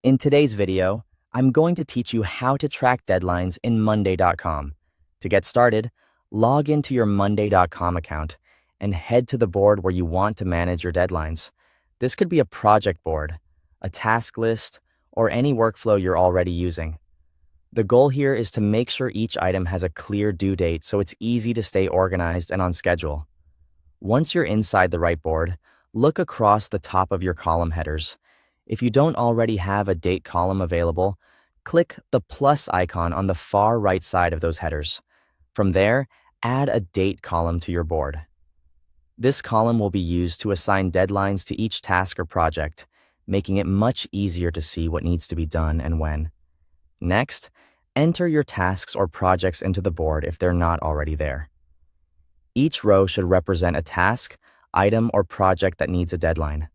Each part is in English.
In today's video, I'm going to teach you how to track deadlines in Monday.com. To get started, log into your Monday.com account and head to the board where you want to manage your deadlines. This could be a project board, a task list, or any workflow you're already using. The goal here is to make sure each item has a clear due date so it's easy to stay organized and on schedule. Once you're inside the right board, look across the top of your column headers. If you don't already have a date column available, click the plus icon on the far right side of those headers. From there, add a date column to your board. This column will be used to assign deadlines to each task or project, making it much easier to see what needs to be done and when. Next, enter your tasks or projects into the board if they're not already there. Each row should represent a task, item, or project that needs a deadline.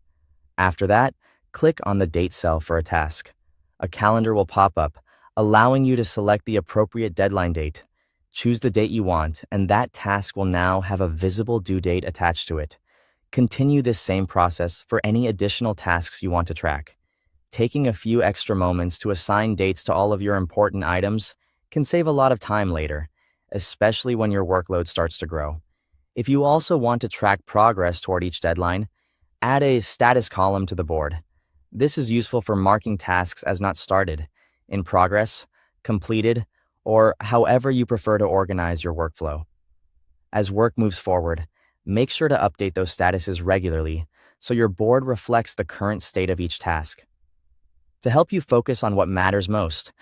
After that, click on the date cell for a task. A calendar will pop up, allowing you to select the appropriate deadline date. Choose the date you want, and that task will now have a visible due date attached to it. Continue this same process for any additional tasks you want to track. Taking a few extra moments to assign dates to all of your important items can save a lot of time later, especially when your workload starts to grow. If you also want to track progress toward each deadline, add a status column to the board. This is useful for marking tasks as not started, in progress, completed, or however you prefer to organize your workflow. As work moves forward, make sure to update those statuses regularly so your board reflects the current state of each task. To help you focus on what matters most,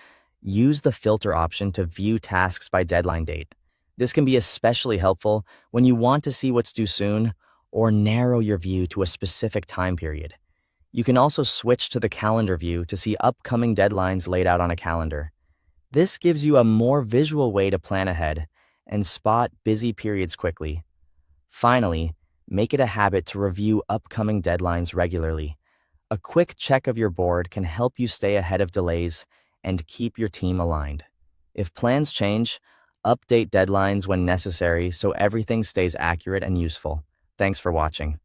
use the filter option to view tasks by deadline date. This can be especially helpful when you want to see what's due soon or narrow your view to a specific time period. You can also switch to the calendar view to see upcoming deadlines laid out on a calendar. This gives you a more visual way to plan ahead and spot busy periods quickly. Finally, make it a habit to review upcoming deadlines regularly. A quick check of your board can help you stay ahead of delays and keep your team aligned. If plans change, update deadlines when necessary so everything stays accurate and useful. Thanks for watching.